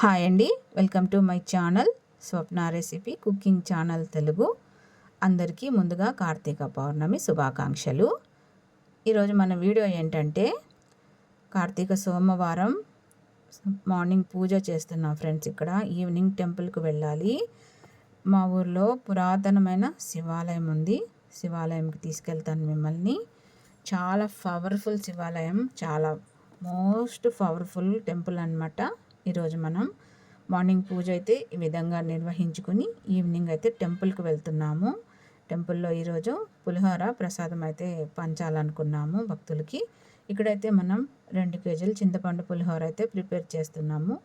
Hi అండి, welcome to my channel Swapna recipe cooking channel Telugu. అందరికీ ముందుగా కార్తీక పౌర్ణమి శుభాకాంక్షలు. ఈరోజు మన వీడియో ఏంటంటే కార్తీక సోమవారం మార్నింగ్ పూజ చేస్తున్నాం ఫ్రెండ్స్. ఇక్కడ ఈవినింగ్ టెంపుల్కి వెళ్ళాలి. మా ఊర్లో పురాతనమైన శివాలయం ఉంది. శివాలయంకి తీసుకెళ్తాను మిమ్మల్ని. చాలా పవర్ఫుల్ శివాలయం, చాలా మోస్ట్ పవర్ఫుల్ టెంపుల్ అన్నమాట. ఈరోజు మనం మార్నింగ్ పూజ అయితే ఈ విధంగా నిర్వహించుకుని ఈవినింగ్ అయితే టెంపుల్కి వెళ్తున్నాము. టెంపుల్లో ఈరోజు పులిహోర ప్రసాదం అయితే పంచాలనుకున్నాము భక్తులకి. ఇక్కడైతే మనం 2 కేజీలు చింతపండు పులిహోర అయితే ప్రిపేర్ చేస్తున్నాము.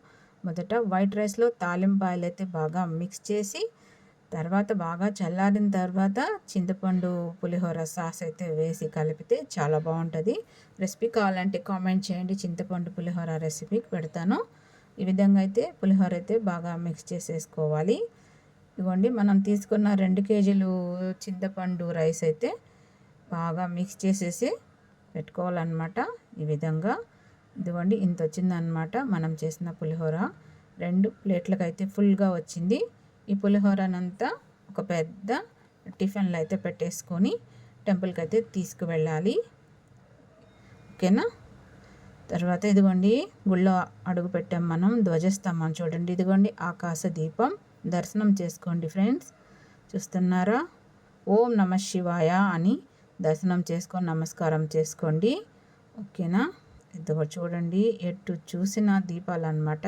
మొదట వైట్ రైస్లో తాలింపాయలు అయితే బాగా మిక్స్ చేసి, తర్వాత బాగా చల్లారిన తర్వాత చింతపండు పులిహోర సాస్ అయితే వేసి కలిపితే చాలా బాగుంటుంది. రెసిపీ కావాలంటే కామెంట్ చేయండి, చింతపండు పులిహోర రెసిపీకి పెడతాను. ఈ విధంగా అయితే పులిహోర అయితే బాగా మిక్స్ చేసేసుకోవాలి. ఇదిగోండి, మనం తీసుకున్న 2 కేజీలు చింతపండు రైస్ అయితే బాగా మిక్స్ చేసేసి పెట్టుకోవాలన్నమాట. ఈ విధంగా ఇదిగోండి ఇంత వచ్చిందన్నమాట మనం చేసిన పులిహోర. 2 ప్లేట్లకు అయితే ఫుల్గా వచ్చింది. ఈ పులిహోరనంతా ఒక పెద్ద టిఫిన్లో అయితే పెట్టేసుకొని టెంపుల్కి అయితే తీసుకువెళ్ళాలి. ఓకేనా. తర్వాత ఇదిగోండి గుళ్ళో అడుగు పెట్టాం మనం. ధ్వజస్తంభం చూడండి, ఇదిగోండి ఆకాశ దీపం. దర్శనం చేసుకోండి ఫ్రెండ్స్. చూస్తున్నారా? ఓం నమ శివాయ అని దర్శనం చేసుకొని నమస్కారం చేసుకోండి. ఓకేనా. ఇదిగో చూడండి, ఎటు చూసిన దీపాలు అన్నమాట.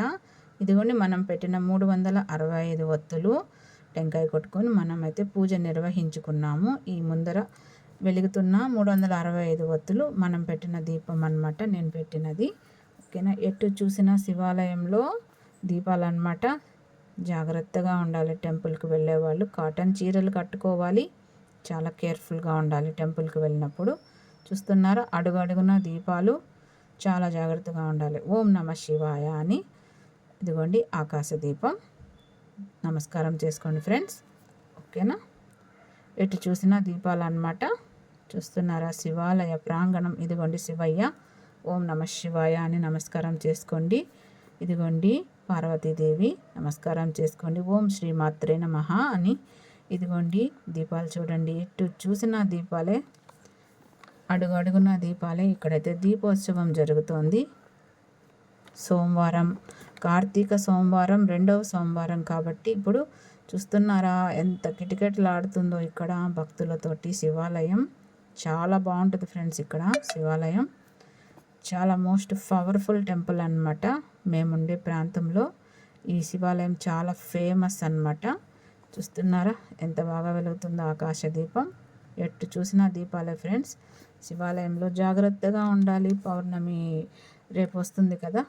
ఇదిగోండి మనం పెట్టిన 365 ఒత్తులు టెంకాయ కొట్టుకొని మనమైతే పూజ నిర్వహించుకున్నాము. ఈ ముందర వెలుగుతున్న 365 ఒత్తులు మనం పెట్టిన దీపం అన్నమాట, నేను పెట్టినది. ఓకేనా. ఎటు చూసిన శివాలయంలో దీపాలన్నమాట. జాగ్రత్తగా ఉండాలి టెంపుల్కి వెళ్ళేవాళ్ళు. కాటన్ చీరలు కట్టుకోవాలి. చాలా కేర్ఫుల్గా ఉండాలి టెంపుల్కి వెళ్ళినప్పుడు. చూస్తున్నారా? అడుగడుగున దీపాలు. చాలా జాగ్రత్తగా ఉండాలి. ఓం నమ శివాయ అని. ఇదిగోండి ఆకాశ దీపం. నమస్కారం చేసుకోండి ఫ్రెండ్స్. ఓకేనా. ఎటు చూసిన దీపాలు అన్నమాట. చూస్తున్నారా? శివాలయ ప్రాంగణం. ఇదిగోండి శివయ్య. ఓం నమ శివాయ అని నమస్కారం చేసుకోండి. ఇదిగోండి పార్వతీదేవి, నమస్కారం చేసుకోండి. ఓం శ్రీమాత్రే నమః అని. ఇదిగోండి దీపాలు చూడండి, ఎటు చూసిన దీపాలే, అడుగడుగున దీపాలే. ఇక్కడైతే దీపోత్సవం జరుగుతోంది. సోమవారం, కార్తీక సోమవారం, 2వ సోమవారం కాబట్టి ఇప్పుడు చూస్తున్నారా ఎంత కిటకిటలాడుతుందో ఇక్కడ భక్తులతోటి శివాలయం. చాలా బాగుంటుంది ఫ్రెండ్స్. ఇక్కడ శివాలయం చాలా మోస్ట్ పవర్ఫుల్ టెంపుల్ అన్నమాట. మేముండే ప్రాంతంలో ఈ శివాలయం చాలా ఫేమస్ అన్నమాట. చూస్తున్నారా ఎంత బాగా వెలుగుతుందో ఆకాశ దీపం. ఎటు చూసిన దీపాలే ఫ్రెండ్స్. శివాలయంలో జాగ్రత్తగా ఉండాలి. పౌర్ణమి రేపు వస్తుంది కదా,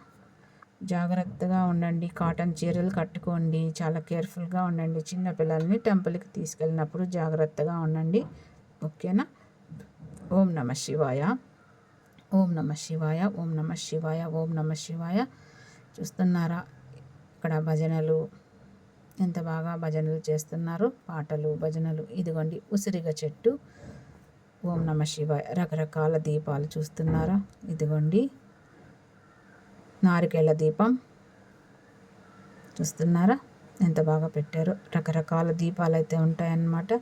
జాగ్రత్తగా ఉండండి. కాటన్ చీరలు కట్టుకోండి. చాలా కేర్ఫుల్గా ఉండండి. చిన్నపిల్లల్ని టెంపుల్కి తీసుకెళ్ళినప్పుడు జాగ్రత్తగా ఉండండి. ఓకేనా. ఓం నమ శివాయ, ఓం నమ శివాయ, ఓం నమ శివాయ, ఓం నమ శివాయ. చూస్తున్నారా? ఇక్కడ భజనలు, ఎంత బాగా భజనలు చేస్తున్నారు. పాటలు, భజనలు. ఇదిగోండి ఉసిరిగ చెట్టు. ఓం నమ శివాయ. రకరకాల దీపాలు చూస్తున్నారా? ఇదిగోండి నారికేళ దీపం. చూస్తున్నారా ఎంత బాగా పెట్టారో. రకరకాల దీపాలు అయితే ఉంటాయన్నమాట.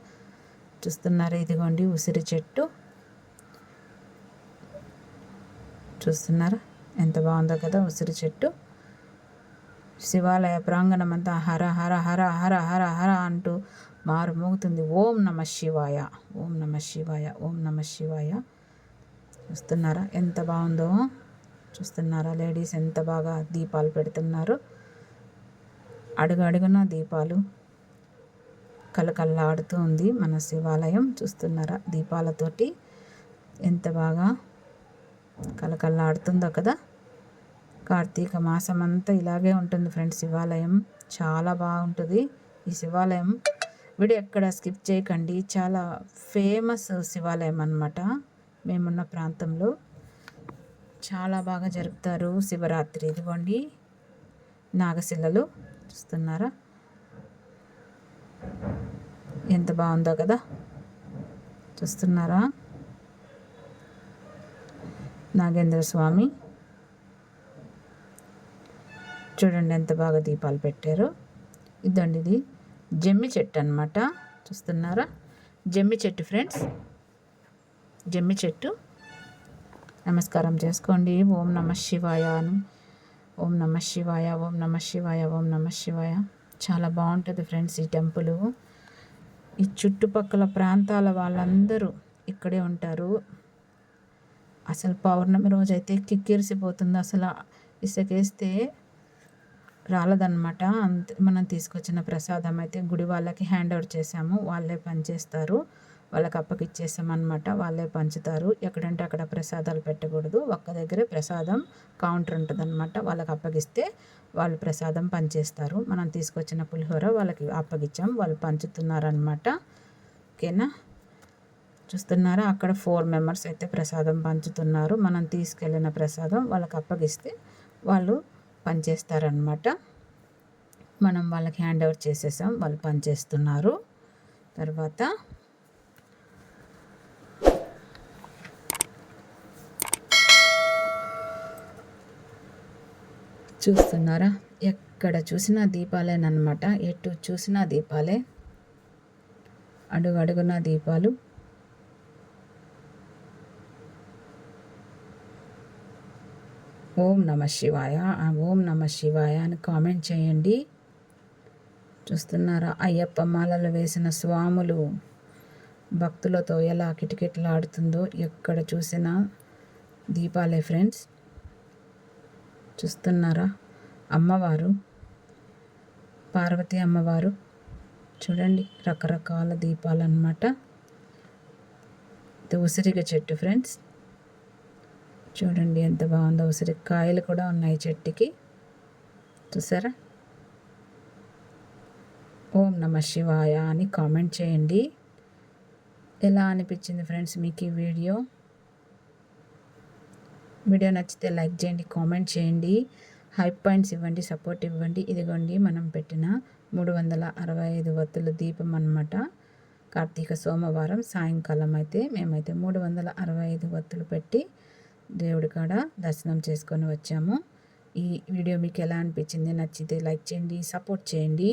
చూస్తున్నారా? ఇదిగోండి ఉసిరి చెట్టు. చూస్తున్నారా ఎంత బాగుందో కదా ఉసిరి చెట్టు. శివాలయ ప్రాంగణం అంతా హర హర హర హర హర హర అంటూ మారుమోగుతుంది. ఓం నమ శివాయ, ఓం నమ శివాయ, ఓం నమ శివాయ. చూస్తున్నారా ఎంత బాగుందో. చూస్తున్నారా లేడీస్ ఎంత బాగా దీపాలు పెడుతున్నారు. అడుగడుగున దీపాలు. కలకల్లాడుతూ ఉంది మన శివాలయం. చూస్తున్నారా దీపాలతోటి ఎంత బాగా కలకల్లాడుతుందో కదా. కార్తీక మాసం అంతా ఇలాగే ఉంటుంది ఫ్రెండ్స్. శివాలయం చాలా బాగుంటుంది ఈ శివాలయం. వీడియో ఎక్కడ స్కిప్ చేయకండి. చాలా ఫేమస్ శివాలయం అన్నమాట. మేమున్న ప్రాంతంలో చాలా బాగా జరుపుతారు శివరాత్రి. ఇదిగోండి నాగశిలలు. చూస్తున్నారా ఎంత బాగుందో కదా. చూస్తున్నారా? నాగేంద్ర స్వామి చూడండి ఎంత బాగా దీపాలు పెట్టారు. ఇదండి ఇది జమ్మి చెట్టు అనమాట. చూస్తున్నారా, జమ్మి చెట్టు ఫ్రెండ్స్, జమ్మి చెట్టు. నమస్కారం చేసుకోండి. ఓం నమ శివాయ అని, ఓం నమ శివాయ, ఓం నమ శివాయ, ఓం నమ శివాయ. చాలా బాగుంటుంది ఫ్రెండ్స్ ఈ టెంపుల్. ఈ చుట్టుపక్కల ప్రాంతాల వాళ్ళందరూ ఇక్కడే ఉంటారు. అసలు పౌర్ణమి రోజైతే కిక్కిరిసిపోతుంది. అసలు ఇసుకేస్తే రాలదన్నమాట. అంతే. మనం తీసుకొచ్చిన ప్రసాదం అయితే గుడి వాళ్ళకి హ్యాండ్ ఓవర్ చేసాము. వాళ్ళే పనిచేస్తారు, వాళ్ళకి అప్పగిచ్చేసామన్నమాట. వాళ్ళే పంచుతారు. ఎక్కడంటే అక్కడ ప్రసాదాలు పెట్టకూడదు. ఒక్క దగ్గరే ప్రసాదం కౌంటర్ ఉంటుందన్నమాట. వాళ్ళకి అప్పగిస్తే వాళ్ళు ప్రసాదం పంచేస్తారు. మనం తీసుకొచ్చిన పులిహోర వాళ్ళకి అప్పగిచ్చాం, వాళ్ళు పంచుతున్నారనమాట. ఓకేనా. చూస్తున్నారా, అక్కడ 4 మెంబర్స్ అయితే ప్రసాదం పంచుతున్నారు. మనం తీసుకెళ్ళిన ప్రసాదం వాళ్ళకి అప్పగిస్తే వాళ్ళు పనిచేస్తారనమాట. మనం వాళ్ళకి హ్యాండ్ ఓవర్ చేసేసాం, వాళ్ళు పనిచేస్తున్నారు. తర్వాత చూస్తున్నారా, ఎక్కడ చూసినా దీపాలేనమాట. ఎటు చూసినా దీపాలే, అడుగడుగున దీపాలు. ఓం నమ శివాయ, ఓం నమ శివాయ అని కామెంట్ చేయండి. చూస్తున్నారా, అయ్యప్ప మాలలు వేసిన స్వాములు భక్తులతో ఎలా కిటకిటలాడుతుందో. ఎక్కడ చూసినా దీపాలే ఫ్రెండ్స్. చూస్తున్నారా, అమ్మవారు, పార్వతీ అమ్మవారు. చూడండి, రకరకాల దీపాలు అన్నమాట. ఇది ఉసిరిగ చెట్టు ఫ్రెండ్స్. చూడండి ఎంత బాగుందో. ఉసిరికాయలు కూడా ఉన్నాయి చెట్టుకి, చూసారా. ఓం నమ శివాయ అని కామెంట్ చేయండి. ఎలా అనిపించింది ఫ్రెండ్స్ మీకు ఈ వీడియో? వీడియో నచ్చితే లైక్ చేయండి, కామెంట్ చేయండి, హైప్ పాయింట్స్ ఇవ్వండి, సపోర్ట్ ఇవ్వండి. ఇదిగోండి మనం పెట్టిన 365 వత్తుల దీపం అన్నమాట. కార్తీక సోమవారం సాయంకాలం అయితే మేమైతే 365 వత్తులు పెట్టి దేవుడి కాడ దర్శనం చేసుకొని వచ్చాము. ఈ వీడియో మీకు ఎలా అనిపించింది? నచ్చితే లైక్ చేయండి, సపోర్ట్ చేయండి.